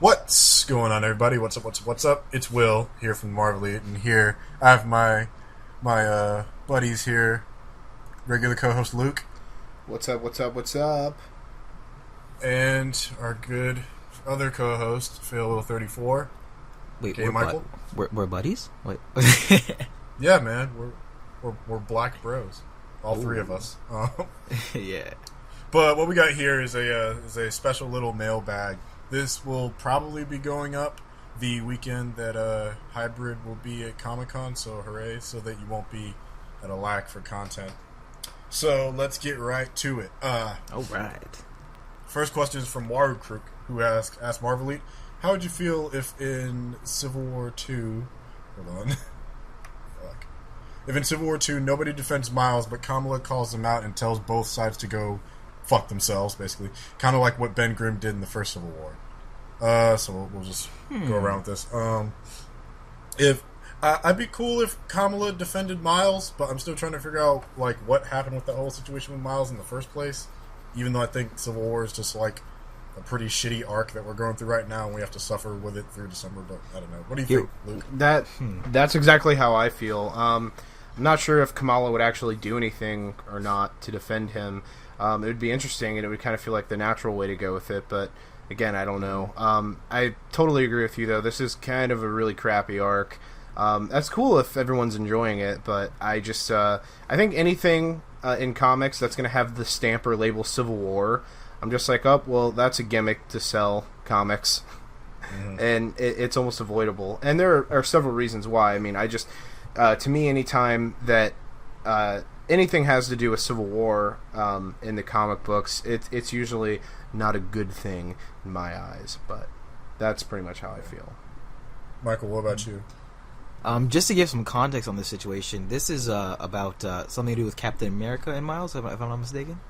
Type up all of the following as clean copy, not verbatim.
What's going on, everybody? What's up? What's up? It's Will here from Marvelite, and here I have my buddies here, regular co-host Luke, What's up? What's up? What's up? and our good other co-host Phil34. Wait, Okay, Michael. We're buddies. Wait. Yeah, man, we're black bros, all three of us. Yeah. But what we got here is a special little mailbag. This will probably be going up the weekend that Hybrid will be at Comic-Con, so hooray, so that you won't be at a lack for content. So let's get right to it. All right. First question is from Waru Crook, who asked Marvelite, how would you feel if in Civil War 2... Hold on. Fuck. If in Civil War 2 nobody defends Miles, but Kamala calls them out and tells both sides to go fuck themselves, basically. Kind of like what Ben Grimm did in the first Civil War. So we'll just go around with this. If I'd be cool if Kamala defended Miles, but I'm still trying to figure out like what happened with the whole situation with Miles in the first place. Even though I think Civil War is just like a pretty shitty arc that we're going through right now, and we have to suffer with it through December. But I don't know. What do you think, Luke? That's exactly how I feel. I'm not sure if Kamala would actually do anything or not to defend him. It would be interesting, and it would kind of feel like the natural way to go with it, but again, I don't know. I totally agree with you, though. This is kind of a really crappy arc. That's cool if everyone's enjoying it, but I just, I think anything in comics that's going to have the stamp or label Civil War, I'm just like, oh, well, that's a gimmick to sell comics, and it's almost avoidable. And there are several reasons why. I mean, to me, anytime that anything has to do with Civil War in the comic books, it's usually not a good thing in my eyes, but that's pretty much how I feel. Michael, what about you? Just to give some context on this situation, this is about something to do with Captain America and Miles, if I'm not mistaken.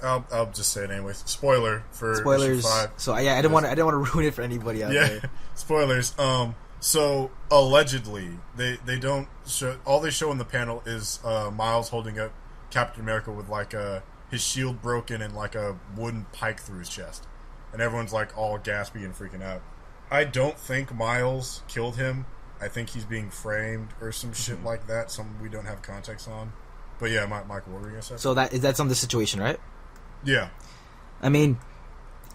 I'll just say it anyway. Spoiler for Spoilers. issue 5. So yeah, I didn't want to ruin it for anybody out there. Spoilers. So allegedly, they don't show. All they show in the panel is Miles holding up Captain America with like his shield broken and like a wooden pike through his chest, and everyone's like all gaspy and freaking out. I don't think Miles killed him. I think he's being framed or some shit like that. Something we don't have context on. But yeah, Michael, what were you gonna say? So that's on the situation, right? Yeah. I mean,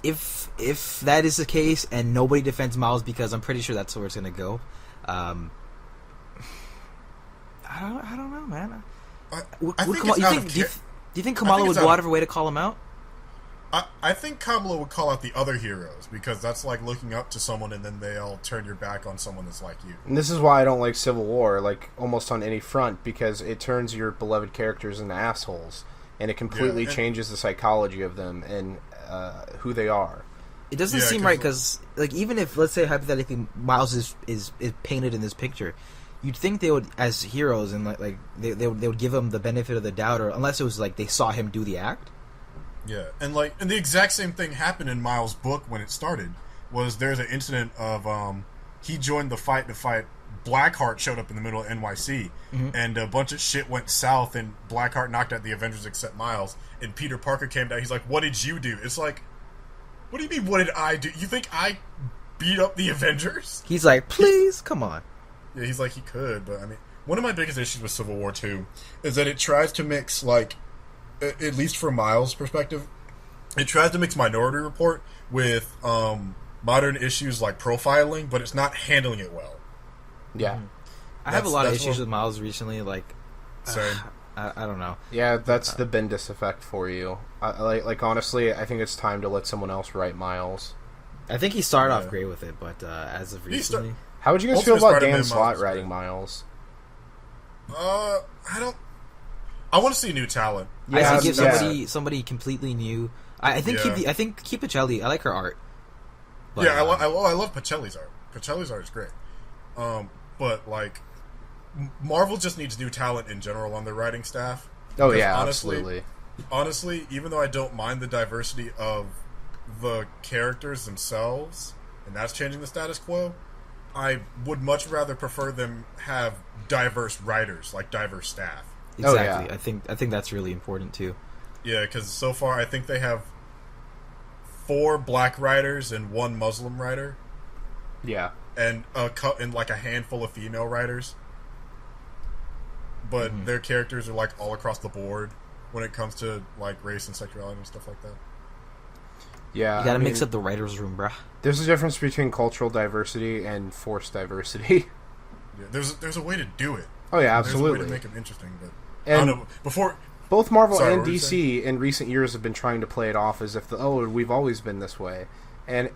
if that is the case and nobody defends Miles, because I'm pretty sure that's where it's gonna go. I don't know, man. Do you think Kamala would go out of her way to call him out? I think Kamala would call out the other heroes, because that's like looking up to someone and then they all turn your back on someone that's like you. And this is why I don't like Civil War, like almost on any front, because it turns your beloved characters into assholes, and it completely changes the psychology of them and who they are. It doesn't seem right, because like, even if, let's say hypothetically, Miles is painted in this picture, you'd think they would, as heroes, and like they would give him the benefit of the doubt, or unless it was like they saw him do the act. Yeah, and the exact same thing happened in Miles' book when it started. There's an incident of he joined the fight to fight. Blackheart showed up in the middle of NYC, and a bunch of shit went south, and Blackheart knocked out the Avengers except Miles, and Peter Parker came down. He's like, "What did you do?" It's like, what do you mean, what did I do? You think I beat up the Avengers? He's like, please, come on. Yeah, he's like, he could, but I mean, one of my biggest issues with Civil War 2 is that it tries to mix, like, at least from Miles' perspective, it tries to mix Minority Report with modern issues like profiling, but it's not handling it well. Yeah. I have a lot of issues with Miles recently, like, same. I don't know. Yeah, that's the Bendis effect for you. Like honestly, I think it's time to let someone else write Miles. I think he started off great with it, but as of recently... How would you guys feel about Dan Slott writing Miles? I want to see new talent. Yeah, I give somebody completely new. I think keep Pacelli. I like her art. But, yeah, I love Pacelli's art. Pacelli's art is great. But like, Marvel just needs new talent in general on their writing staff. Oh yeah, absolutely. Honestly, even though I don't mind the diversity of the characters themselves, and that's changing the status quo, I would much rather prefer them have diverse writers, like diverse staff. Exactly. Oh, yeah. I think that's really important too. Yeah, because so far I think they have 4 black writers and 1 Muslim writer, Yeah. and like a handful of female writers. But their characters are like all across the board when it comes to like race and sexuality and stuff like that. Yeah. You gotta mix up the writer's room, bruh. There's a difference between cultural diversity and forced diversity. Yeah, there's a way to do it. Oh yeah, There's a way absolutely. to make them interesting, but And I don't know. Before both Marvel Sorry, and what were you DC in recent years have been trying to play it off as if we've always been this way. And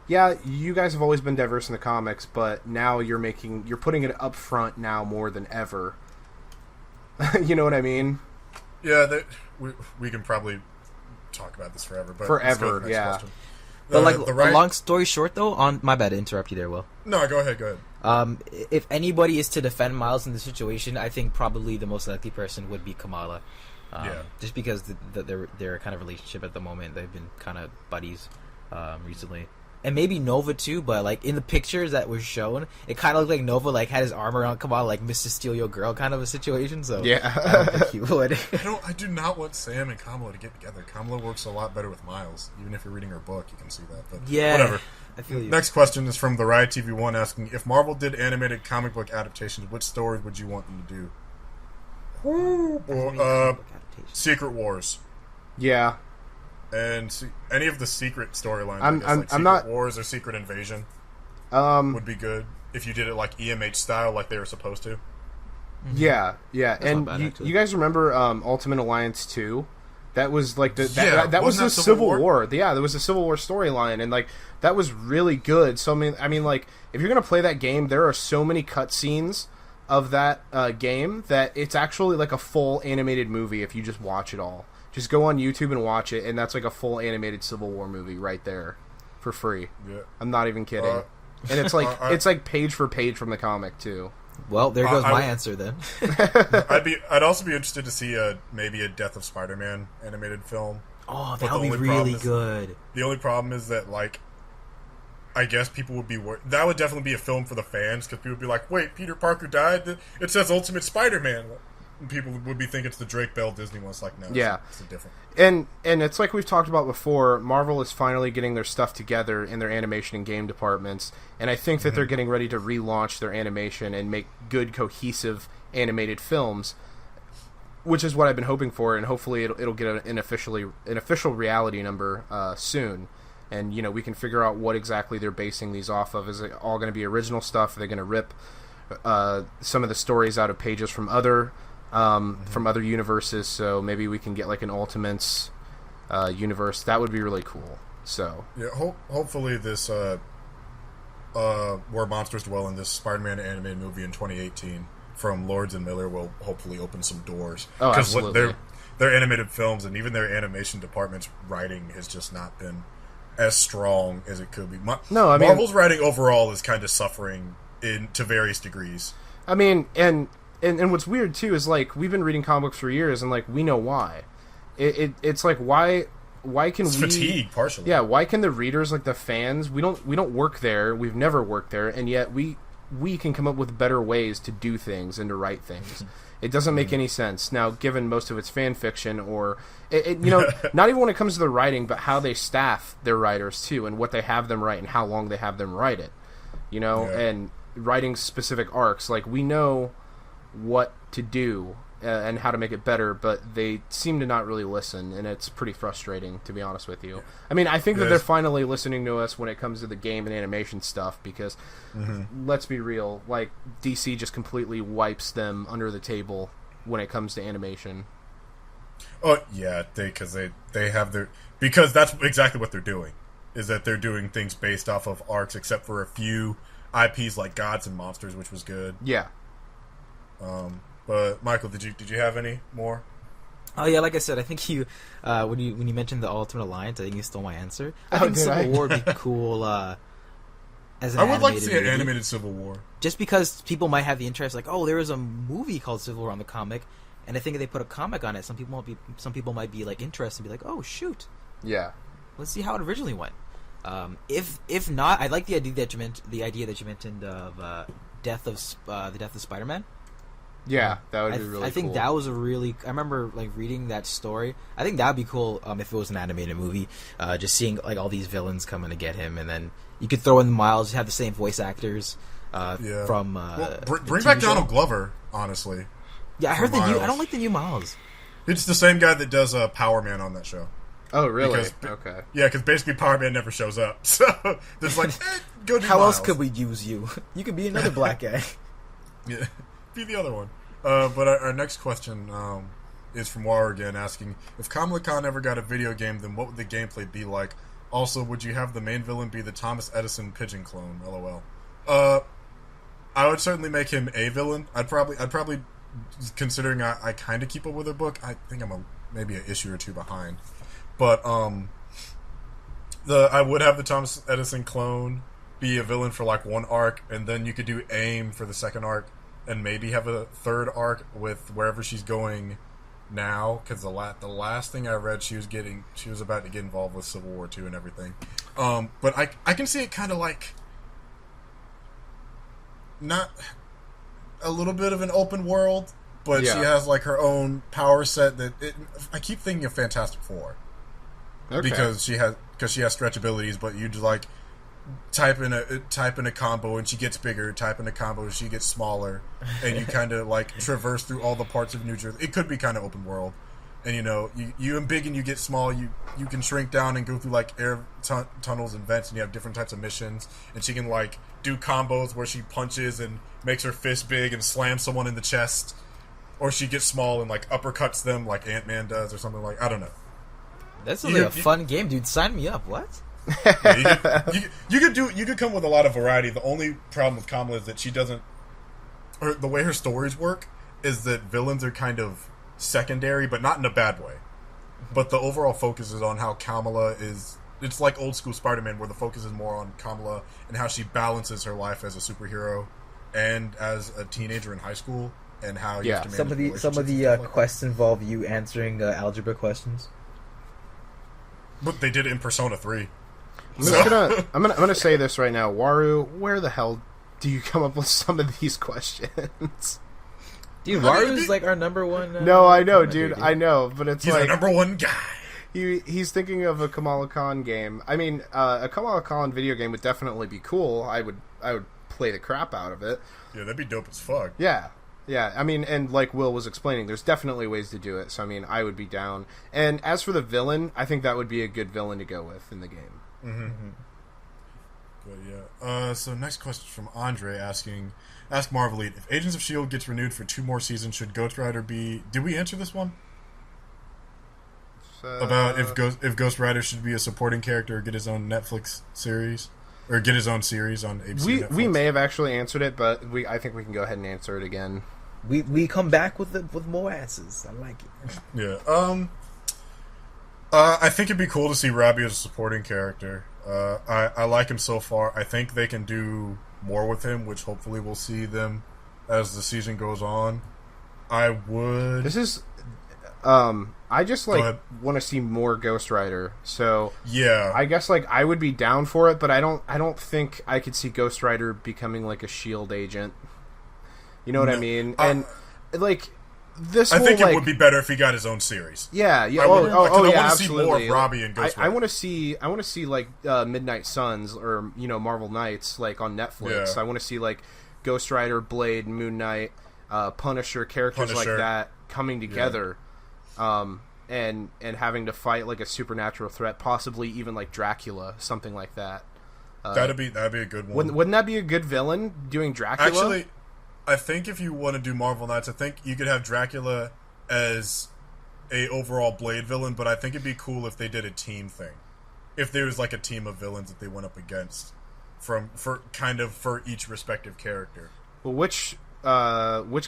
yeah, you guys have always been diverse in the comics, but now you're putting it up front now more than ever. You know what I mean? Yeah, we can probably talk about this forever. But let's go to the next yeah. question. But like, the right... long story short, though, my bad to interrupt you there, Will. No, go ahead. If anybody is to defend Miles in the situation, I think probably the most likely person would be Kamala. Just because their kind of relationship at the moment, they've been kind of buddies recently. And maybe Nova too, but like in the pictures that were shown, it kind of looked like Nova like had his arm around Kamala, like Mr. Steal Your Girl kind of a situation. So yeah, I don't think he would. I do not want Sam and Kamala to get together. Kamala works a lot better with Miles. Even if you're reading her book, you can see that. But yeah, whatever. I feel you. Next question is from the Riot TV1 asking, if Marvel did animated comic book adaptations, which stories would you want them to do? Secret Wars. Yeah. And any of the secret storylines, like I'm not... Wars or Secret Invasion, would be good if you did it like EMH style, like they were supposed to. Yeah. That's and bad, you guys remember Ultimate Alliance 2? That was like that was the that Civil War. Yeah, there was a Civil War storyline, and like that was really good. So I mean, like if you're gonna play that game, there are so many cutscenes of that game that it's actually like a full animated movie if you just watch it all. Just go on YouTube and watch it, and that's like a full animated Civil War movie right there, for free. Yeah. I'm not even kidding. And it's like it's like page for page from the comic too. Well, there goes my answer then. I'd also be interested to see maybe a Death of Spider-Man animated film. Oh, that would be really good. The only problem is that like, I guess people would be that would definitely be a film for the fans because people would be like, wait, Peter Parker died? It says Ultimate Spider-Man. People would be thinking it's the Drake Bell Disney one. It's like, no, yeah, it's a different. And it's like we've talked about before. Marvel is finally getting their stuff together in their animation and game departments, and I think that they're getting ready to relaunch their animation and make good, cohesive animated films, which is what I've been hoping for. And hopefully, it'll get an official reality number soon. And we can figure out what exactly they're basing these off of. Is it all going to be original stuff? Are they going to rip some of the stories out of pages from other universes, so maybe we can get like an Ultimates universe. That would be really cool. So yeah, hopefully this Where Monsters Dwell in this Spider-Man animated movie in 2018 from Lords and Miller will hopefully open some doors. Oh, absolutely. Their animated films and even their animation department's writing has just not been as strong as it could be. Marvel's writing overall is kind of suffering to various degrees. I mean, and what's weird too is like we've been reading comic books for years, and like we know why. It's like why can it's fatigue partially? Yeah, why can the readers, like the fans, we don't work there. We've never worked there, and yet we can come up with better ways to do things and to write things. It doesn't make any sense now, given most of it's fan fiction, or not even when it comes to the writing, but how they staff their writers too, and what they have them write, and how long they have them write it. And writing specific arcs. Like we know what to do and how to make it better, but they seem to not really listen, and it's pretty frustrating, to be honest with you. I mean, I think that they're finally listening to us when it comes to the game and animation stuff, because let's be real, like DC just completely wipes them under the table when it comes to animation. Oh yeah, because they have because that's exactly what they're doing, is that they're doing things based off of arcs, except for a few IPs like Gods and Monsters, which was good. Yeah. But Michael, did you have any more? Oh yeah, like I said, I think you when you mentioned the Ultimate Alliance, I think you stole my answer. I think Civil War would be cool as an I would like to see movie. an animated Civil War. Just because people might have the interest, like, oh, there was a movie called Civil War on the comic, and I think if they put a comic on it, some people might be like interested and be like, oh shoot, yeah, let's see how it originally went. If not, I like the idea that you mentioned of the death of Spider-Man. Yeah, that would be really cool. I think that was a really... I remember like reading that story. I think that would be cool if it was an animated movie. Just seeing like all these villains coming to get him, and then you could throw in Miles, have the same voice actors from... bring back Donald Glover, honestly. Yeah, I heard the new... I don't like the new Miles. It's the same guy that does Power Man on that show. Oh, really? Okay. Yeah, because basically Power Man never shows up. So there's like, go do How Miles. else could we use you? You could be another black guy. Yeah, be the other one. But our next question is from War again, asking, if Kamala Khan ever got a video game, then what would the gameplay be like? Also, would you have the main villain be the Thomas Edison pigeon clone? LOL. I would certainly make him a villain. I'd probably, considering I kind of keep up with her book, I think I'm maybe an issue or two behind. But I would have the Thomas Edison clone be a villain for like one arc, and then you could do AIM for the second arc, and maybe have a third arc with wherever she's going now. Because the last thing I read, she was about to get involved with Civil War II and everything. But I can see it kind of like not a little bit of an open world, but she has like her own power set I keep thinking of Fantastic Four. Okay. Because she has stretch abilities, but you just like type in a combo and she gets bigger, type in a combo and she gets smaller, and you kind of like traverse through all the parts of New Jersey. It could be kind of open world, and you big and you get small. You can shrink down and go through like air tunnels and vents, and you have different types of missions. And she can like do combos where she punches and makes her fist big and slams someone in the chest, or she gets small and like uppercuts them like Ant-Man does or something like, I don't know. That's a fun game, dude. Sign me up. What? Yeah, you could come with a lot of variety. The only problem with Kamala is that she doesn't, or the way her stories work is that villains are kind of secondary, but not in a bad way. But the overall focus is on how Kamala is. It's like old school Spider-Man, where the focus is more on Kamala and how she balances her life as a superhero and as a teenager in high school, and how you have to manage some of the quests involve you answering algebra questions. But they did it in Persona 3. I'm gonna say this right now, Waru. Where the hell do you come up with some of these questions? Dude, Waru's like our number one. No, I know, dude. I know, but he's our number one guy. He's thinking of a Kamala Khan game. I mean, a Kamala Khan video game would definitely be cool. I would play the crap out of it. Yeah, that'd be dope as fuck. Yeah. I mean, and like Will was explaining, there's definitely ways to do it. So I mean, I would be down. And as for the villain, I think that would be a good villain to go with in the game. Mm-hmm. But yeah. So next question from Andre asking, ask Marvelite, if Agents of S.H.I.E.L.D. gets renewed for 2 more seasons, should Ghost Rider be... Did we answer this one? About if Ghost Rider should be a supporting character or get his own Netflix series? Or get his own series on ABC Netflix? We may have actually answered it, but I think we can go ahead and answer it again. We come back with more answers. I like it. Yeah. I think it'd be cool to see Robbie as a supporting character. I like him so far. I think they can do more with him, which hopefully we'll see them as the season goes on. I would... This is... I just want to see more Ghost Rider. So yeah, I guess like I would be down for it, but I don't think I could see Ghost Rider becoming like a S.H.I.E.L.D. agent. You know what I mean? And like this, I think it would be better if he got his own series. Yeah. I want to absolutely. see more of Robbie and Ghost Rider. I want to see like Midnight Suns or Marvel Knights like on Netflix. Yeah. I want to see like Ghost Rider, Blade, Moon Knight, Punisher, characters like that coming together. Yeah. And having to fight like a supernatural threat, possibly even like Dracula, something like that. That'd be a good one. Wouldn't that be a good villain doing Dracula? Actually, I think if you want to do Marvel Knights, I think you could have Dracula as a overall Blade villain, but I think it'd be cool if they did a team thing. If there was like a team of villains that they went up against for each respective character. Well, which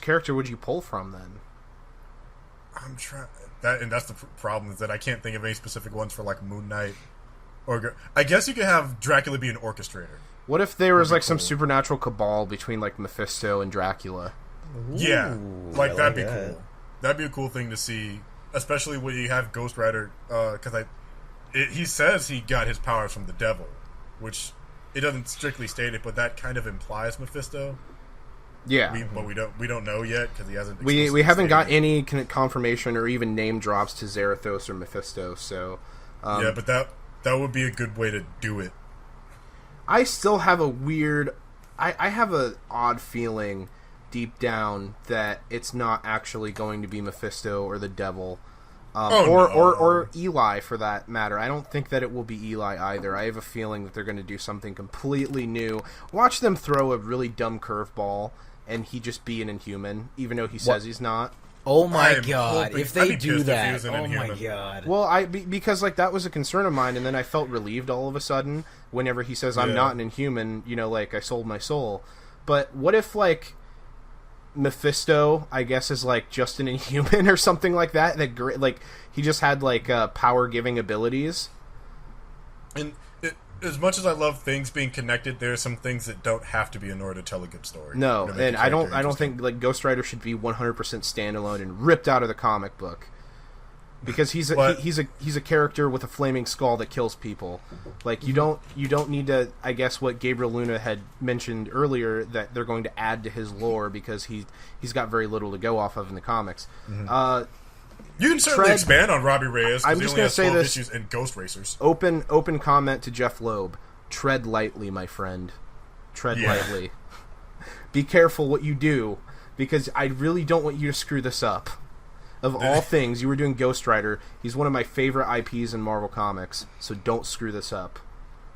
character would you pull from then? I'm trying and that's the problem, is that I can't think of any specific ones for like Moon Knight, or I guess you could have Dracula be an orchestrator. What if there was like some supernatural cabal between like Mephisto and Dracula? Yeah, like that'd be cool. That'd be a cool thing to see, especially when you have Ghost Rider, because he says he got his powers from the devil, which it doesn't strictly state it, but that kind of implies Mephisto. Yeah, but we don't know yet because he hasn't. We haven't got any confirmation or even name drops to Zarathos or Mephisto. So yeah, but that would be a good way to do it. I still have a weird. I have an odd feeling deep down that it's not actually going to be Mephisto or the Devil. Or Eli, for that matter. I don't think that it will be Eli either. I have a feeling that they're going to do something completely new. Watch them throw a really dumb curveball, and he just be an Inhuman, even though he says he's not. Oh my god! If they do that, oh my god! Well, because like that was a concern of mine, and then I felt relieved all of a sudden whenever he says I'm not an Inhuman. You know, like I sold my soul. But what if like Mephisto, I guess, is like just an Inhuman or something like that? That like he just had like power giving abilities. And as much as I love things being connected, there are some things that don't have to be in order to tell a good story. No, and I don't think like Ghost Rider should be 100% standalone and ripped out of the comic book. Because he's a character with a flaming skull that kills people. Like you don't need to. I guess what Gabriel Luna had mentioned earlier, that they're going to add to his lore because he's got very little to go off of in the comics. Mm-hmm. You can certainly expand on Robbie Reyes. I'm just going to say this: issues in Ghost Racers. Open comment to Jeff Loeb: tread lightly, my friend. Tread lightly. Be careful what you do, because I really don't want you to screw this up. Of all things, you were doing Ghost Rider. He's one of my favorite IPs in Marvel Comics, so don't screw this up.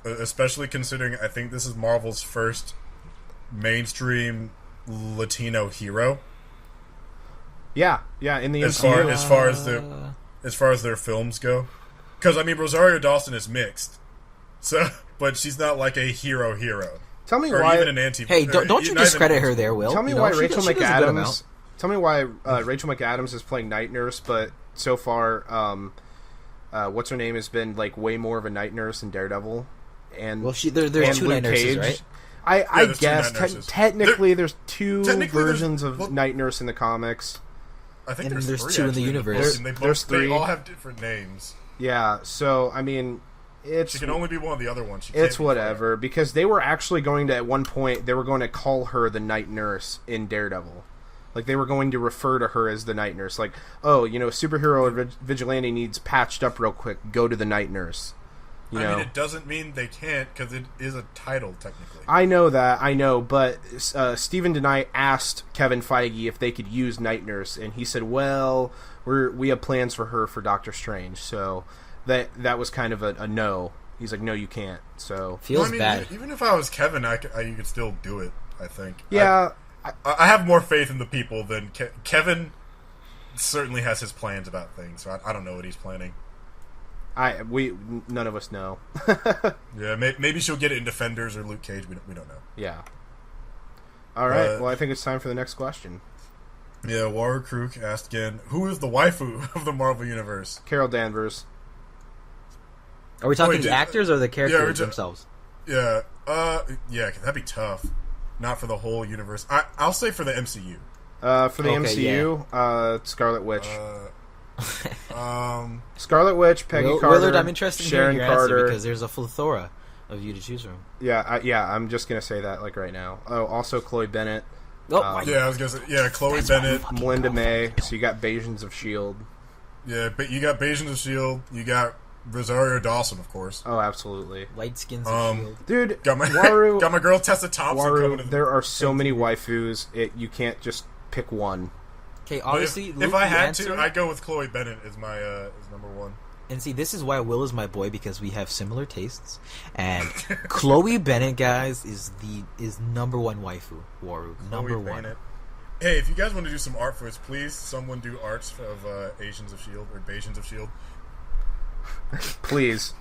Especially considering I think this is Marvel's first mainstream Latino hero. Yeah, in the MCU. As far as their films go, because I mean Rosario Dawson is mixed, so but she's not like a hero. Tell me or why. Even an anti. Hey, don't you discredit her there, Will? Tell me why Rachel McAdams. Tell me why Rachel McAdams is playing Night Nurse, but so far, what's her name has been like way more of a Night Nurse than Daredevil. And well, there's two Night Nurses, right? I guess technically there's two versions of Night Nurse in the comics. I think there's two in the universe. There's three. They all have different names. Yeah, so I mean, she can only be one of the other ones. It's whatever, because they were actually going to at one point they were going to call her the Night Nurse in Daredevil. Like, they were going to refer to her as the Night Nurse. Like, oh, superhero or vigilante needs patched up real quick. Go to the Night Nurse. I mean, it doesn't mean they can't, because it is a title, technically. I know that, but Stephen DeKnight asked Kevin Feige if they could use Night Nurse, and he said, well, we have plans for her for Doctor Strange. So that was kind of a no. He's like, no, you can't. So feels bad. Even if I was Kevin, you could still do it, I think. Yeah. I have more faith in the people than Kevin. Certainly has his plans about things, so I don't know what he's planning. None of us know. Yeah, maybe she'll get it in Defenders or Luke Cage. We don't know. Yeah. All right. Well, I think it's time for the next question. Yeah, Warren Kruk asked again, who is the waifu of the Marvel Universe? Carol Danvers. Are we talking the actors or the characters themselves? Yeah. Yeah, that'd be tough. Not for the whole universe. I'll say for the MCU. For the MCU, Scarlet Witch. Scarlet Witch, Peggy Carter, Willard, I'm interested in Sharon your Carter, answer because there's a plethora of you to choose from. Yeah, I'm just gonna say that like right now. Oh, also Chloe Bennett. Yeah, I was gonna say Chloe Bennett, Melinda May. So you got Bayesians of Shield. Yeah, but you got Bayesians of Shield. You got Rosario Dawson, of course. Oh, absolutely. Light skins of Shield. Dude, got my girl Tessa Thompson coming in. There are so many waifus. You can't just pick one. Okay, obviously, if I had to, I'd go with Chloe Bennett as my as number one. And see, this is why Will is my boy, because we have similar tastes. And Chloe Bennett, guys, is number one waifu. Waru, number one. Hey, if you guys want to do some art for us, please, someone do arts of Asians of S.H.I.E.L.D. or Bayesians of S.H.I.E.L.D. Please.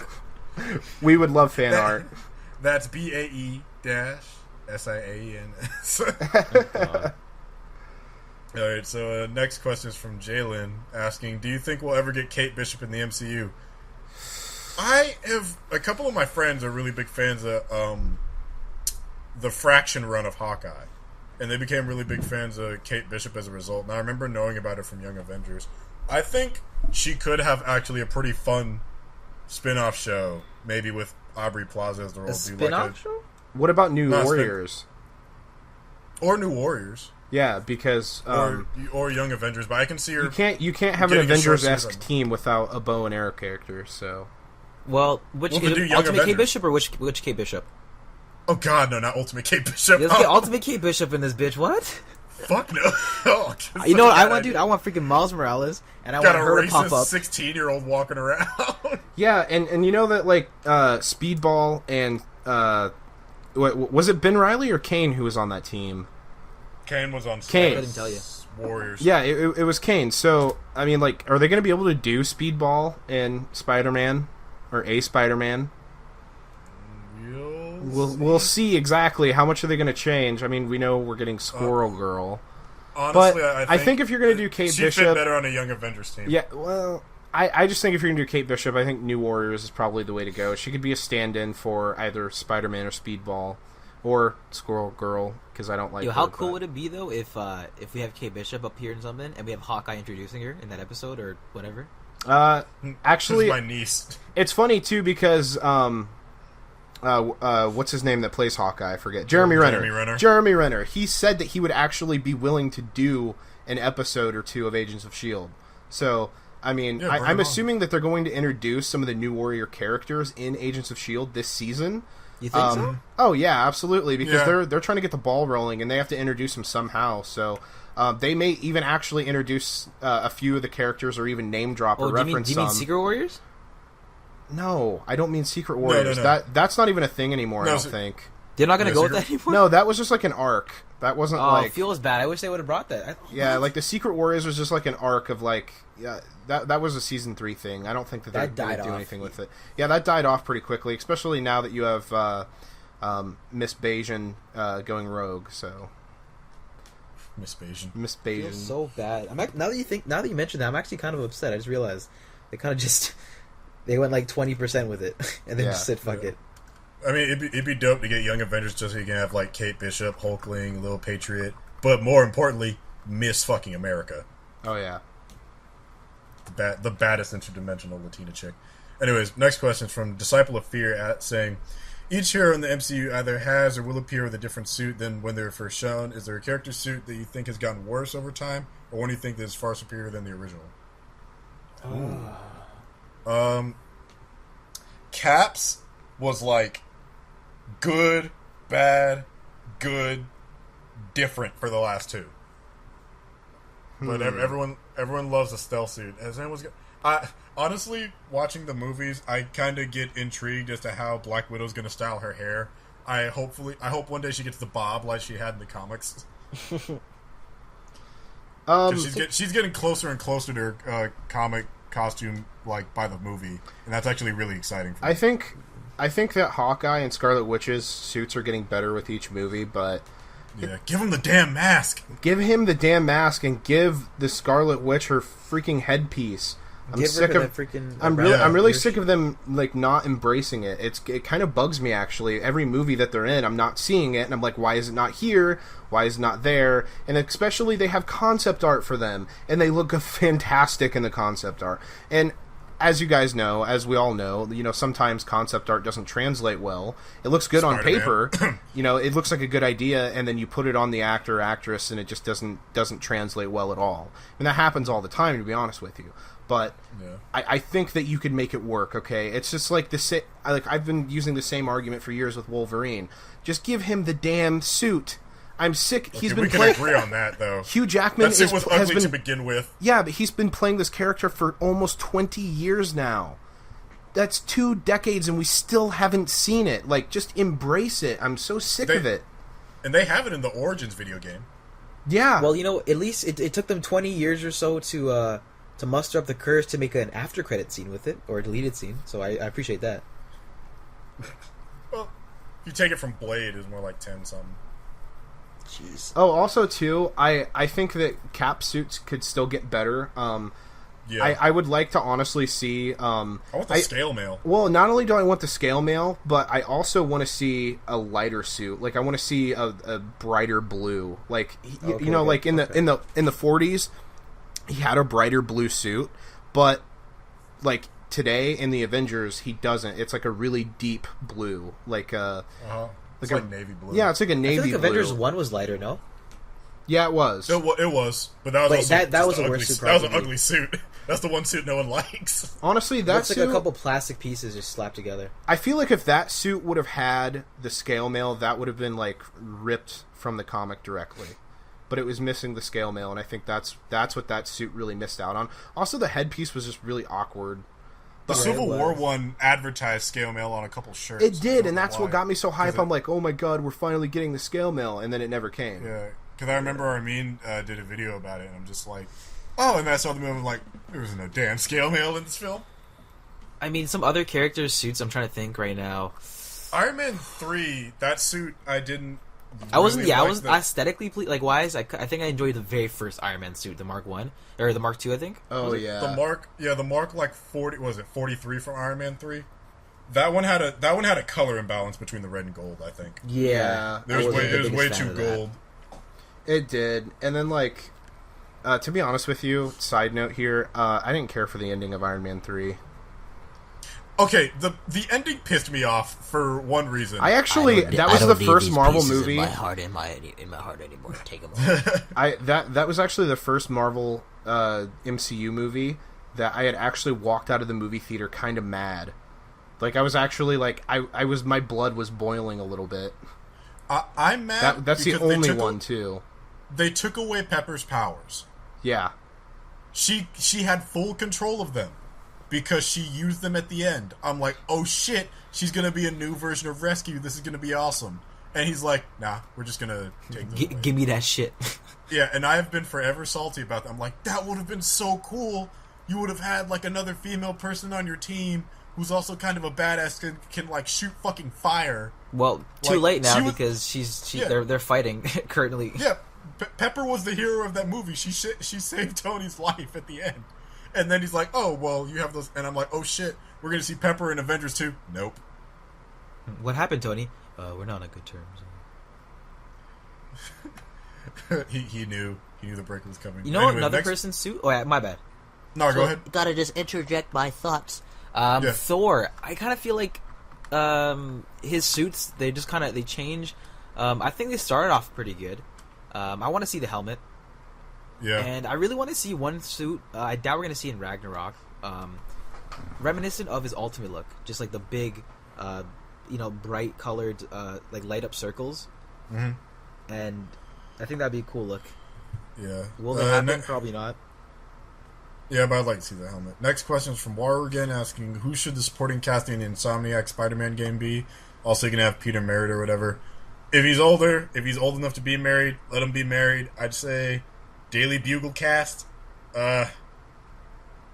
We would love fan art. That's BAE-SIAEN. Oh, Alright, so next question is from Jalen, asking, do you think we'll ever get Kate Bishop in the MCU? A couple of my friends are really big fans of the Fraction run of Hawkeye. And they became really big fans of Kate Bishop as a result. And I remember knowing about her from Young Avengers. I think she could have actually a pretty fun spin-off show, maybe with Aubrey Plaza as the role. A spin-off show? What about New Warriors? Or New Warriors. Yeah, because or Young Avengers, but I can see her. You can't have an Avengers-esque team without a bow and arrow character. So, well, Ultimate Kate Bishop or which Kate Bishop? Oh God, no, not Ultimate Kate Bishop. Let's get Ultimate Kate Bishop in this bitch. What? Fuck no. Oh, you know what I want, dude? I want freaking Miles Morales, and I want her to pop up. 16-year-old walking around. Yeah, and you know that like Speedball and was it Ben Reilly or Kane who was on that team? Kane was on. Kane. I didn't tell you. Warriors. Yeah, it was Kane. So I mean, like, are they going to be able to do Speedball and Spider-Man or a Spider-Man? We'll see exactly how much are they going to change. I mean, we know we're getting Squirrel Girl. Honestly, but I think if you're going to do Kate Bishop, she'd fit better on a Young Avengers team. Yeah, well, I just think if you're going to do Kate Bishop, I think New Warriors is probably the way to go. She could be a stand-in for either Spider-Man or Speedball or Squirrel Girl, because I don't like. Yo, how cool would it be though if we have Kate Bishop up here in something and we have Hawkeye introducing her in that episode or whatever? Actually, my niece. It's funny too because what's his name that plays Hawkeye? I forget. Jeremy Renner. Jeremy Renner. He said that he would actually be willing to do an episode or two of Agents of S.H.I.E.L.D. So, I mean, yeah, I'm assuming that they're going to introduce some of the new Warrior characters in Agents of S.H.I.E.L.D. this season. You think so? Oh, yeah, absolutely. Because they're trying to get the ball rolling, and they have to introduce them somehow. So, they may even actually introduce a few of the characters or even name drop or reference some. Do you mean Secret Warriors? No, I don't mean Secret Warriors. No. That's not even a thing anymore, I don't think. They're not going to go with that anymore? No, that was just like an arc. That wasn't like... it feels bad. I wish they would have brought that. Like the Secret Warriors was just like an arc of like... Yeah, that was a Season 3 thing. I don't think that they're going to do anything with it. Yeah, that died off pretty quickly, especially now that you have Miss Bayesian going rogue, so... Miss Bayesian. It feels so bad. Now that you mentioned that, I'm actually kind of upset. I just realized they kind of just... They went like 20% with it, and then just said, fuck it. I mean, it'd be dope to get Young Avengers just so you can have, like, Kate Bishop, Hulkling, Little Patriot, but more importantly, Miss fucking America. Oh, yeah. The baddest interdimensional Latina chick. Anyways, next question is from Disciple of Fear saying, each hero in the MCU either has or will appear with a different suit than when they were first shown. Is there a character suit that you think has gotten worse over time, or one you think that is far superior than the original? Cap's was like good, bad, good, different for the last two. But everyone loves the stealth suit. Honestly, watching the movies, I kind of get intrigued as to how Black Widow's going to style her hair. I hope one day she gets the bob like she had in the comics. She's getting closer and closer to her comic costume, like, by the movie, and that's actually really exciting for me. I think that Hawkeye and Scarlet Witch's suits are getting better with each movie, but give him the damn mask. Give him the damn mask and give the Scarlet Witch her freaking headpiece. I'm really sick of them like not embracing it. It kind of bugs me actually. Every movie that they're in, I'm not seeing it, and I'm like, why is it not here? Why is it not there? And especially they have concept art for them, and they look fantastic in the concept art. And as you guys know, as we all know, sometimes concept art doesn't translate well. It looks good on paper, it looks like a good idea, and then you put it on the actor or actress, and it just doesn't translate well at all. And that happens all the time, to be honest with you. But I think that you could make it work. Okay, it's just like I've been using the same argument for years with Wolverine. Just give him the damn suit. I'm sick. Okay, we can agree on that, though. Hugh Jackman was ugly to begin with. Yeah, but he's been playing this character for almost 20 years now. That's 2 decades, and we still haven't seen it. Like, just embrace it. I'm so sick of it. And they have it in the Origins video game. Yeah. Well, at least it took them 20 years or so to muster up the courage to make an after-credit scene with it, or a deleted scene, so I appreciate that. Well, if you take it from Blade, it's more like 10-something. Jeez. Oh, also, too, I think that Cap suits could still get better. I would like to honestly see... I want the scale mail. Well, not only do I want the scale mail, but I also want to see a lighter suit. Like, I want to see a brighter blue. Like, like in the 40s... He had a brighter blue suit, but like today in the Avengers, he doesn't. It's like a really deep blue, like It's like navy blue. Yeah, it's like a navy I feel like blue. Avengers 1 was lighter, no? Yeah, it was. It was, but that was Wait, also that was an a ugly worse suit, That was an probably. ugly suit. That's the one suit no one likes. Honestly, That's that's like a couple plastic pieces just slapped together. I feel like if that suit would have had the scale mail, that would have been like ripped from the comic directly. But it was missing the scale mail, and I think that's what that suit really missed out on. Also, the headpiece was just really awkward. The Civil War one advertised scale mail on a couple shirts. It did, and that's what got me so hype. I'm like, oh my god, we're finally getting the scale mail, and then it never came. Yeah, because I remember Armin did a video about it, and I'm just like, oh, and then I saw the movie, I'm like, there was no damn scale mail in this film. I mean, some other characters' suits, I'm trying to think right now. Iron Man 3, that suit, I didn't I wasn't. really Yeah, I like was aesthetically like wise. I think I enjoyed the very first Iron Man suit, the Mark 1 or the Mark 2, I think. Oh yeah, the Mark like 40 was it 43 from Iron Man 3. That one had a color imbalance between the red and gold. I think. Yeah, it was way too gold. It did, and then like, to be honest with you, side note here, I didn't care for the ending of Iron Man 3. Okay, the ending pissed me off for one reason. That was the first Marvel movie. In my heart anymore. Take them all. That was actually the first Marvel MCU movie that I had actually walked out of the movie theater kind of mad. Like I was actually like my blood was boiling a little bit. I'm mad. That's the only one too. They took away Pepper's powers. Yeah. She had full control of them. Because she used them at the end. I'm like, oh shit, she's gonna be a new version of Rescue. This is gonna be awesome. And he's like, nah, we're just gonna take them away. Give me that shit. Yeah, and I have been forever salty about that. I'm like, that would have been so cool. You would have had like another female person on your team who's also kind of a badass, can like shoot fucking fire. Well, too like, late now because they're fighting currently. Yeah, Pepper was the hero of that movie. She saved Tony's life at the end. And then he's like, oh, well, you have those... And I'm like, oh, shit, we're going to see Pepper in Avengers 2. Nope. What happened, Tony? We're not on good terms. He knew. He knew the break was coming. You know another person's suit? Oh, yeah, my bad. No, go ahead. Gotta just interject my thoughts. Thor. I kind of feel like his suits, they just kind of... They change. I think they started off pretty good. I want to see the helmet. Yeah. And I really want to see one suit. I doubt we're going to see in Ragnarok. Reminiscent of his ultimate look. Just like the big, bright colored, like light up circles. Mm-hmm. And I think that'd be a cool look. Yeah. Will that happen? Probably not. Yeah, but I'd like to see the helmet. Next question is from Waru again, asking, who should the supporting cast in the Insomniac Spider-Man game be? Also, you can have Peter married or whatever. If he's old enough to be married, let him be married. I'd say... Daily Bugle cast, and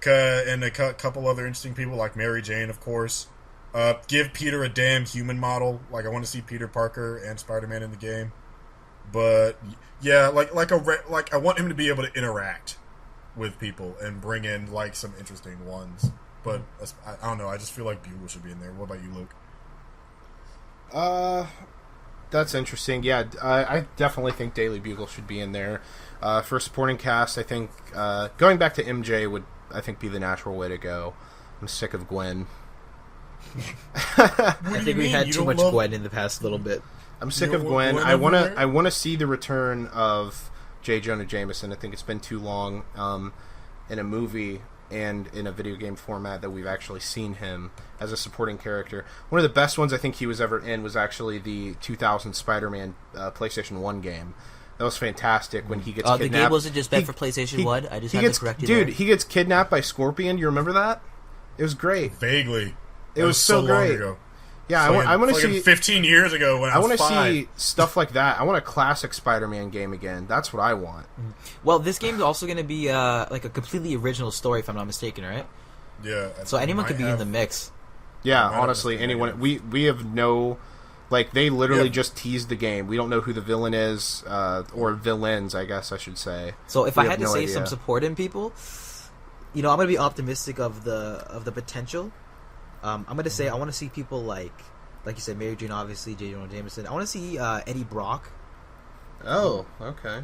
a couple other interesting people like Mary Jane, of course. Give Peter a damn human model. Like I want to see Peter Parker and Spider-Man in the game. But yeah, like I want him to be able to interact with people and bring in like some interesting ones. But I don't know. I just feel like Bugle should be in there. What about you, Luke? That's interesting. Yeah, I definitely think Daily Bugle should be in there. For supporting cast, I think going back to MJ would, I think, be the natural way to go. I'm sick of Gwen. I think we had too much Gwen in the past little bit. I'm sick of Gwen. I want to see the return of J. Jonah Jameson. I think it's been too long in a movie and in a video game format that we've actually seen him as a supporting character. One of the best ones I think he was ever in was actually the 2000 Spider-Man PlayStation 1 game. That was fantastic when he gets kidnapped. The game wasn't just meant for PlayStation 1. I just had to correct you there. He gets kidnapped by Scorpion. Do you remember that? It was great. Vaguely. It was so great. Long ago. Yeah, I want to see 15 years ago when I was 5. I want to see stuff like that. I want a classic Spider-Man game again. That's what I want. Well, this game is also going to be like a completely original story, if I'm not mistaken, right? Yeah. So anyone could be in the mix. Yeah, honestly, anyone. We have no. Like, they literally just teased the game. We don't know who the villain is, or villains, I guess I should say. So if I had to say some supporting people, I'm going to be optimistic of the potential. I'm going to say I want to see people like you said, Mary Jane, obviously, J. Jonah Jameson. I want to see Eddie Brock. Oh, okay.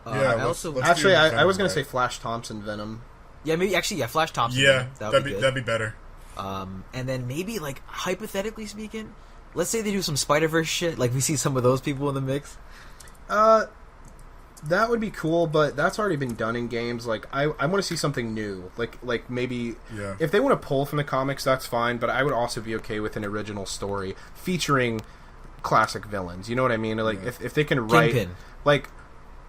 Yeah, I was going to say Flash Thompson Venom. Yeah, maybe Flash Thompson. Yeah, that'd be better. And then maybe, like, hypothetically speaking, let's say they do some Spider-Verse shit, like we see some of those people in the mix. That would be cool, but that's already been done in games. Like, I want to see something new. Like maybe if they want to pull from the comics, that's fine. But I would also be okay with an original story featuring classic villains. You know what I mean? Like if they can write Kingpin.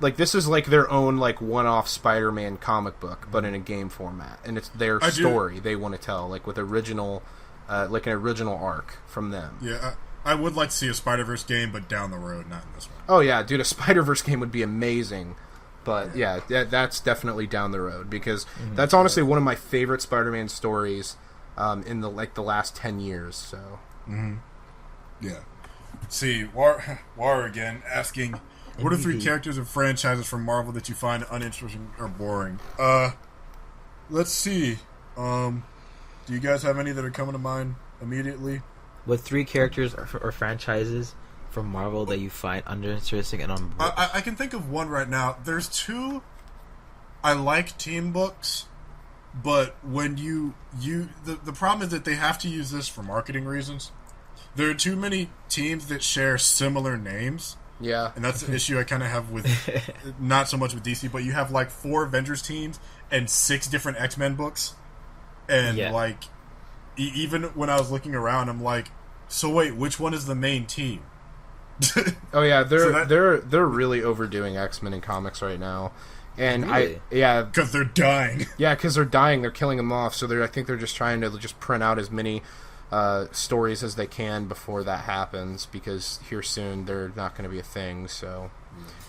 like this is like their own like one-off Spider-Man comic book, but in a game format, and it's their story they want to tell, like with original, like an original arc from them. Yeah. I would like to see a Spider-Verse game, but down the road, not in this one. Oh yeah, dude, a Spider-Verse game would be amazing. But yeah, that's definitely down the road, because that's honestly one of my favorite Spider-Man stories in the last 10 years. So yeah. See, War again asking, what are 3 characters or franchises from Marvel that you find uninteresting or boring? Let's see. Do you guys have any that are coming to mind immediately? What 3 characters or franchises from Marvel that you find uninteresting and unboring? I can think of one right now. There's 2. I like team books, but when the problem is that they have to use this for marketing reasons. There are too many teams that share similar names. yeah, And that's the issue I kind of have with, not so much with DC, but you have like 4 Avengers teams and 6 different X-Men books. And like, even when I was looking around, I'm like, so wait, which one is the main team? oh yeah, they're really overdoing X-Men in comics right now. And really? Because they're dying. Yeah, because they're dying, they're killing them off. So I think they're just trying to just print out as many stories as they can before that happens, because here soon they're not going to be a thing. So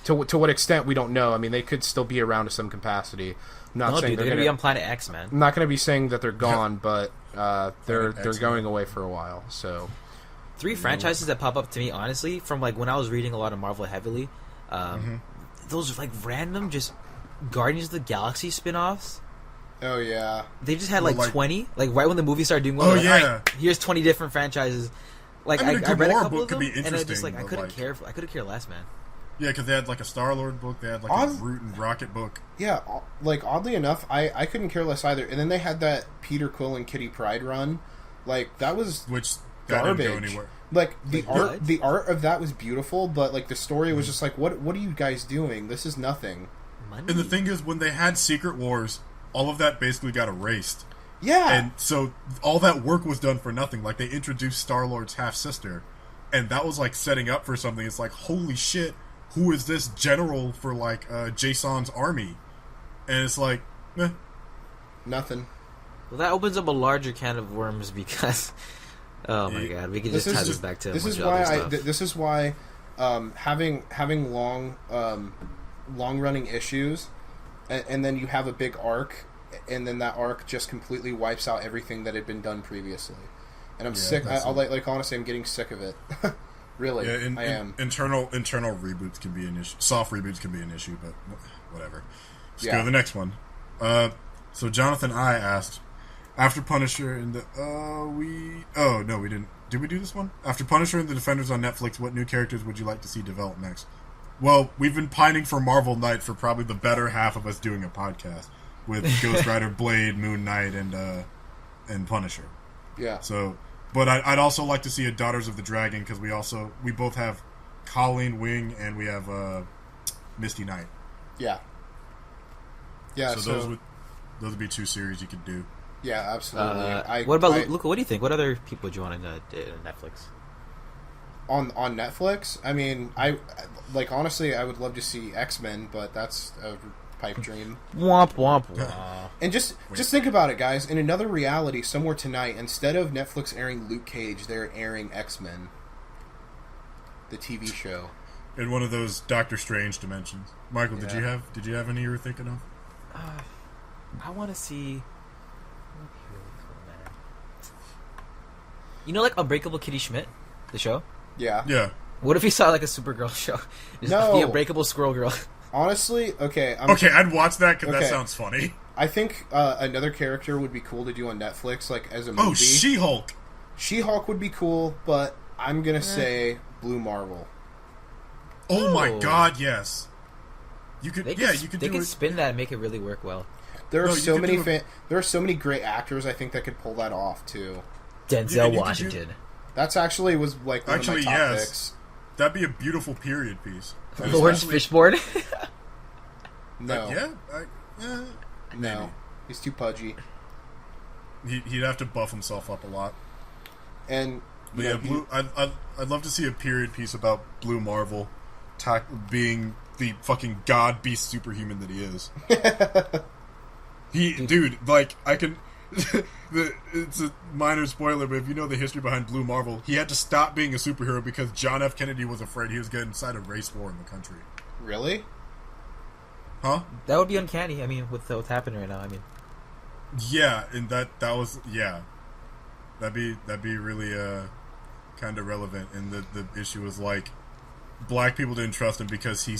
to what extent we don't know. I mean, they could still be around to some capacity. I'm not saying they're going to be on Planet X, man. I'm not going to be saying that they're gone, but they're going away for a while. So 3 franchises that pop up to me, honestly, from like when I was reading a lot of Marvel heavily, those are like random, just Guardians of the Galaxy spin-offs. oh yeah, They just had like 20, like right when the movie started doing well. Oh, like, yeah. all right, here's 20 different franchises. Like I mean, I read a Gamora couple book of could them, be and I just interesting, like I but, couldn't like- I couldn't care less, man. Yeah, because they had like a Star-Lord book, they had like a Groot and Rocket book. yeah. Like oddly enough, I couldn't care less either. And then they had that Peter Quill and Kitty Pryde run, like that was Which that didn't garbage. go anywhere. Like the Like, art, what? the art of that was beautiful, but like the story was just like, what are you guys doing? This is nothing. Money. And the thing is, when they had Secret Wars, all of that basically got erased. Yeah, And so all that work was done for nothing. Like, they introduced Star-Lord's half-sister, and that was like setting up for something. It's like, holy shit, who is this general for like Jason's army? And it's like, nothing. Well, that opens up a larger can of worms because, oh my god, we could just tie this back to this a is bunch of why other stuff. this is why having long running issues, and then you have a big arc, and then that arc just completely wipes out everything that had been done previously. And I'm sick. I'll like honestly, I'm getting sick of it. Really, I am. Internal reboots can be an issue. Soft reboots can be an issue, but whatever. Let's go Yeah. to the next one. So Jonathan I asked, after Punisher and the we didn't. Did we do this one? After Punisher and the Defenders on Netflix, what new characters would you like to see develop next? Well, we've been pining for Marvel Knight for probably the better half of us doing a podcast with Ghost Rider, Blade, Moon Knight, and Punisher. Yeah. So, but I'd also like to see a Daughters of the Dragon, because we both have Colleen Wing and we have Misty Knight. Yeah. Yeah. So those would be 2 series you could do. Yeah, absolutely. What about Luca? What do you think? What other people would you want in Netflix? on Netflix? I mean, honestly, I would love to see X-Men, but that's a pipe dream. Womp womp womp. And just think about it, guys. In another reality, somewhere tonight, instead of Netflix airing Luke Cage, they're airing X-Men, the TV show. In one of those Doctor Strange dimensions. Michael, did you have any you were thinking of? I want to see. You know, like Unbreakable Kitty Schmidt, the show. Yeah. Yeah. What if we saw like a Supergirl show? Just No. the Unbreakable Squirrel Girl. Honestly, okay. I'd watch that because Okay. that sounds funny. I think another character would be cool to do on Netflix, like as a movie. Oh, She-Hulk. She-Hulk would be cool, but I'm gonna say Blue Marvel. Oh my Oh. God, yes. You could, They you could they do could it. spin that and make it really work well. There are No, you so could many do there are so many great actors I think that could pull that off too. Denzel you could Washington. That's actually was like one of my top picks. That'd be a beautiful period piece. Lawrence Fishburne? No. Yeah. No. He's too pudgy. He'd have to buff himself up a lot. And I'd love to see a period piece about Blue Marvel being the fucking god beast superhuman that he is. Dude, like, I can... it's a minor spoiler, but if you know the history behind Blue Marvel, he had to stop being a superhero because John F. Kennedy was afraid he was getting inside a race war in the country. Really? Huh? That would be uncanny. I mean, with what's happening right now. I mean, yeah, and that was that'd be really kind of relevant. And the issue was like black people didn't trust him because he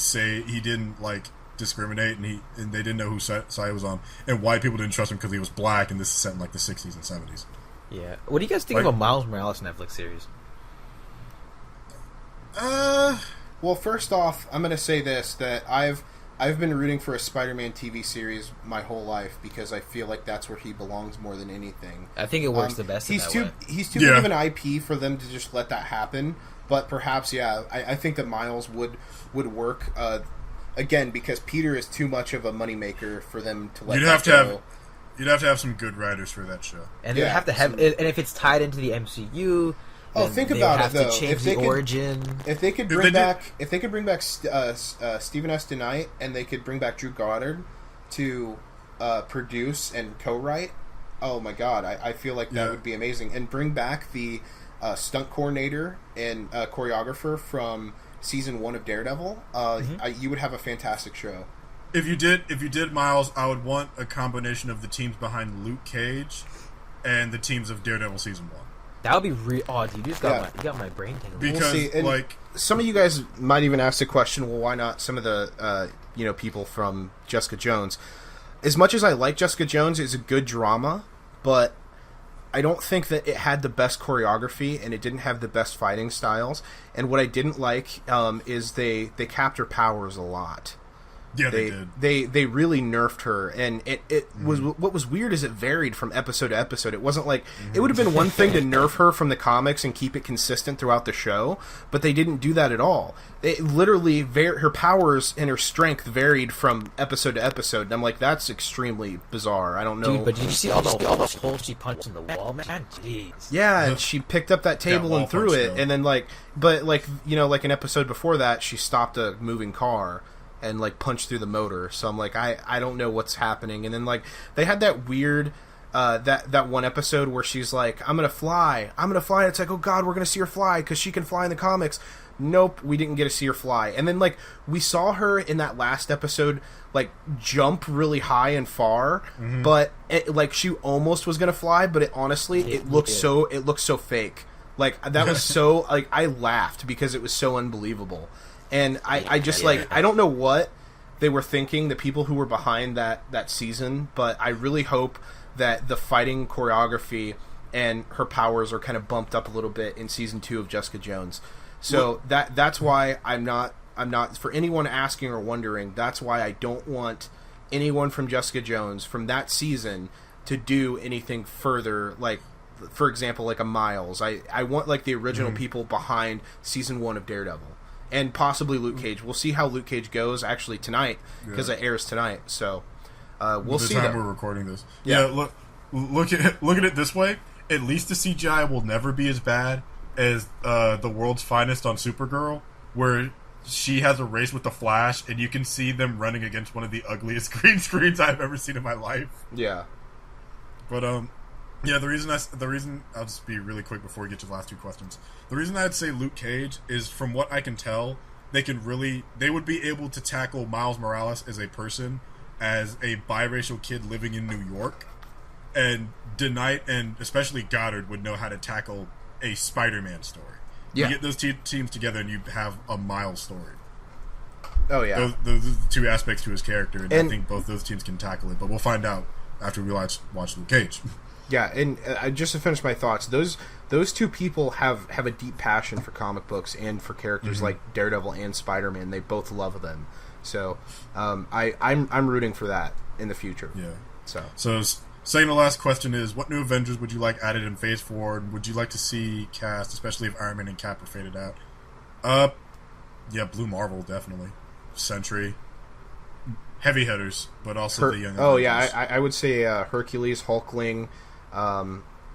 didn't like discriminate, and they didn't know who side he was on, and white people didn't trust him because he was black, and this is set in like the 60s and 70s. Yeah. What do you guys think of a Miles Morales Netflix series? Well, first off, I'm going to say this, that I've been rooting for a Spider-Man TV series my whole life because I feel like that's where he belongs more than anything. I think it works the best. He's too big of an IP for them to just let that happen. But perhaps, I think that Miles would work. Again, because Peter is too much of a moneymaker for them to let. You'd have to have some good writers for that show, and they have to have. And if it's tied into the MCU. Oh, think about it though. If they could bring back Stephen S. DeKnight, and they could bring back Drew Goddard to produce and co-write, oh my god, I feel like that would be amazing. And bring back the stunt coordinator and choreographer from season 1 of Daredevil. You would have a fantastic show. If you did Miles, I would want a combination of the teams behind Luke Cage and the teams of Daredevil season 1. That would be real. Oh, dude, you got my brain tingling. Because some of you guys might even ask the question, well, why not some of the people from Jessica Jones? As much as I like Jessica Jones, it's a good drama, but I don't think that it had the best choreography and it didn't have the best fighting styles. And what I didn't like is they capped her powers a lot. Yeah, they did. They really nerfed her, and it was what was weird is it varied from episode to episode. It wasn't like it would have been one thing to nerf her from the comics and keep it consistent throughout the show, but they didn't do that at all. It literally her powers and her strength varied from episode to episode, and I'm like, that's extremely bizarre. I don't know. Dude, but did you see all those holes she punched in the wall, man? Jeez. Yeah, and she picked up that table and threw it, and then like an episode before that, she stopped a moving car and like punched through the motor. So I'm like, I don't know what's happening. And then like they had that weird that one episode where she's like, I'm gonna fly. It's like, oh god, we're gonna see her fly because she can fly in the comics. Nope, we didn't get to see her fly. And then like we saw her in that last episode like jump really high and far, but like she almost was gonna fly, but it looked so fake. Like that was so like I laughed because it was so unbelievable. And I just like I don't know what they were thinking, the people who were behind that season, but I really hope that the fighting choreography and her powers are kind of bumped up a little bit in season 2 of Jessica Jones. So that's why I'm not for anyone asking or wondering, that's why I don't want anyone from Jessica Jones from that season to do anything further, like for example like a Miles. I want like the original people behind season 1 of Daredevil. And possibly Luke Cage. We'll see how Luke Cage goes actually tonight because it airs tonight. So we'll see. The time we're recording this, look at it this way. At least the CGI will never be as bad as the World's Finest on Supergirl, where she has a race with the Flash, and you can see them running against one of the ugliest green screens I've ever seen in my life. Yeah, but the reason I'll just be really quick before we get to the last 2 questions. The reason I'd say Luke Cage is, from what I can tell, they would be able to tackle Miles Morales as a person, as a biracial kid living in New York, and DeKnight and especially Goddard would know how to tackle a Spider-Man story. You get those 2 teams together and you have a Miles story. Oh yeah, those are the 2 aspects to his character, and I think both those teams can tackle it. But we'll find out after we watch Luke Cage. Yeah, and just to finish my thoughts, those 2 people have a deep passion for comic books and for characters like Daredevil and Spider-Man. They both love them, so I'm rooting for that in the future. Yeah. So Second to last question is, what new Avengers would you like added in Phase 4? And would you like to see cast, especially if Iron Man and Cap are faded out? Yeah, Blue Marvel, definitely. Sentry. Heavy hitters, but also the young Avengers. Yeah, I would say Hercules, Hulkling,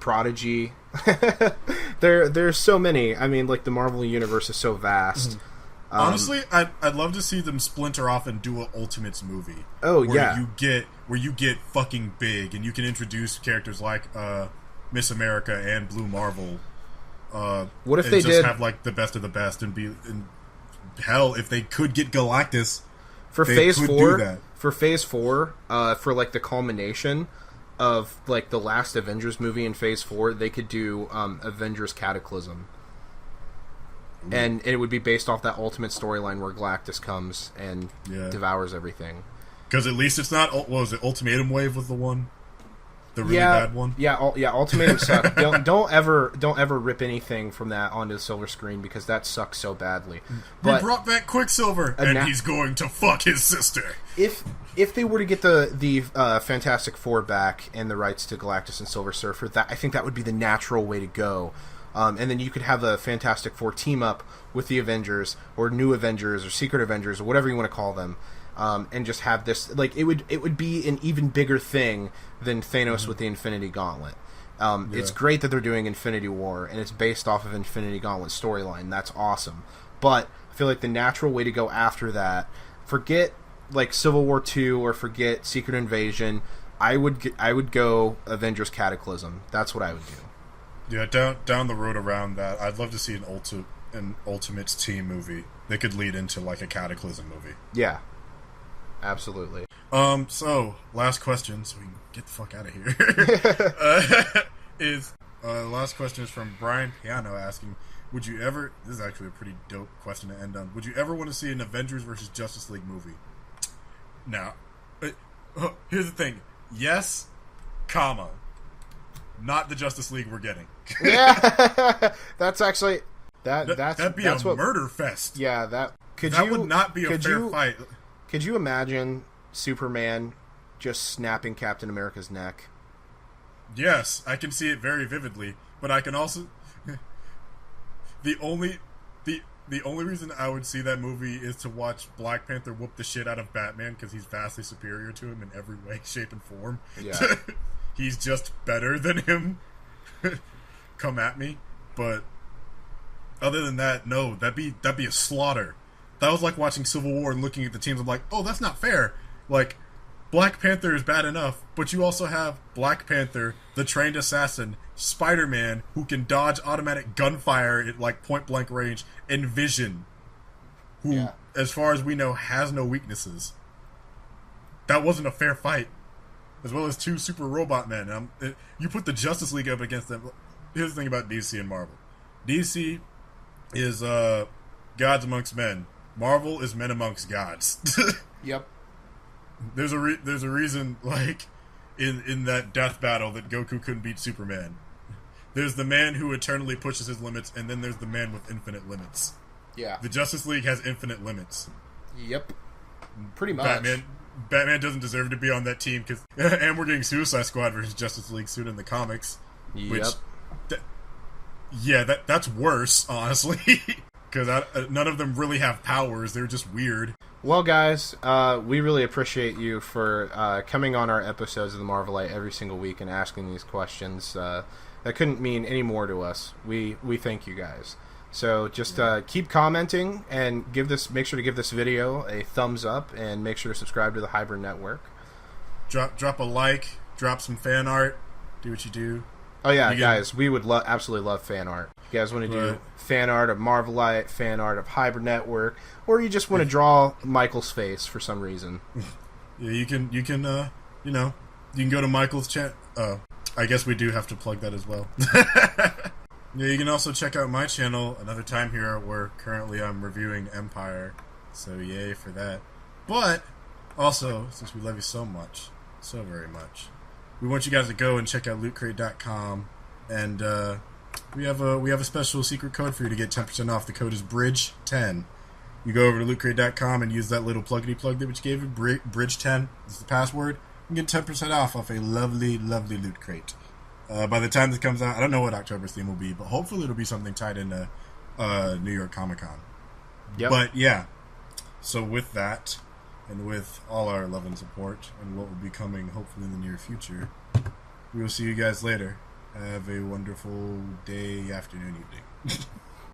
Prodigy. There's so many. I mean, like, the Marvel universe is so vast. Honestly, I'd love to see them splinter off and do an Ultimates movie. Oh, where you get fucking big, and you can introduce characters like Miss America and Blue Marvel. What if and they just have like the best of the best and hell, if they could get Galactus for Phase 4? For Phase 4, for like the culmination of like the last Avengers movie in Phase 4, they could do Avengers Cataclysm. Ooh. And it would be based off that ultimate storyline where Galactus comes and devours everything. Because at least it's not... What was it? Ultimatum Wave was the one? The really bad one? Yeah, Ultimatum sucked. Don't ever rip anything from that onto the silver screen, because that sucks so badly. We brought back Quicksilver, and he's going to fuck his sister. If they were to get the Fantastic Four back and the rights to Galactus and Silver Surfer, I think that would be the natural way to go. And then you could have a Fantastic Four team up with the Avengers, or New Avengers, or Secret Avengers, or whatever you want to call them. And just have this, like, it would be an even bigger thing than Thanos with the Infinity Gauntlet. It's great that they're doing Infinity War, and it's based off of Infinity Gauntlet storyline. That's awesome. But I feel like the natural way to go after that, forget like Civil War 2 or forget Secret Invasion. I would go Avengers Cataclysm. That's what I would do. Yeah, down the road around that, I'd love to see an Ultimates team movie. They could lead into like a Cataclysm movie. Yeah. Absolutely. So, last question, so we can get the fuck out of here. Last question is from Brian Piano asking, would you ever... This is actually a pretty dope question to end on. Would you ever want to see an Avengers versus Justice League movie? Now, here's the thing. Yes, comma. Not the Justice League we're getting. Yeah! That's actually... That'd be a murder fest. Yeah, that would not be a fair fight. Could you imagine Superman just snapping Captain America's neck? Yes, I can see it very vividly, but I can also... The only reason I would see that movie is to watch Black Panther whoop the shit out of Batman, because he's vastly superior to him in every way, shape, and form. Yeah. He's just better than him. Come at me. But other than that, no, that'd be a slaughter. That was like watching Civil War and looking at the teams. I'm like, oh, that's not fair. Like, Black Panther is bad enough, but you also have Black Panther, the trained assassin, Spider-Man, who can dodge automatic gunfire at like point-blank range, and Vision, who, as far as we know, has no weaknesses. That wasn't a fair fight. As well as two super robot men. You put the Justice League up against them. Here's the thing about DC and Marvel. DC is gods amongst men. Marvel is men amongst gods. Yep. There's a reason, like, in that death battle that Goku couldn't beat Superman. There's the man who eternally pushes his limits, and then there's the man with infinite limits. Yeah. The Justice League has infinite limits. Yep. Pretty much. Batman doesn't deserve to be on that team, because and we're getting Suicide Squad versus Justice League soon in the comics. Yep. That's worse, honestly. Because none of them really have powers. They're just weird. Well, guys, we really appreciate you for coming on our episodes of the Marvelite every single week and asking these questions. That couldn't mean any more to us. We thank you guys. So just keep commenting and make sure to give this video a thumbs up, and make sure to subscribe to the Hybrid Network. Drop a like, drop some fan art, do what you do. Oh yeah, guys, we would absolutely love fan art. You guys want to do fan art of Marvelite, fan art of Hybrid Network, or you just want to draw Michael's face for some reason. Yeah, you can go to Michael's chat. I guess we do have to plug that as well. Yeah, you can also check out my channel, Another Time Hero, where currently I'm reviewing Empire. So yay for that. But also, since we love you so much, so very much, we want you guys to go and check out lootcrate.com, and we have a special secret code for you to get 10% off. The code is BRIDGE10. You go over to lootcrate.com and use that little pluggity plug that we gave you, BRIDGE10. This is the password. and get 10% off a lovely, lovely Loot Crate. By the time this comes out, I don't know what October's theme will be, but hopefully it'll be something tied into New York Comic Con. Yep. But yeah, so with that, and with all our love and support, and what will be coming hopefully in the near future, we will see you guys later. Have a wonderful day, afternoon, evening.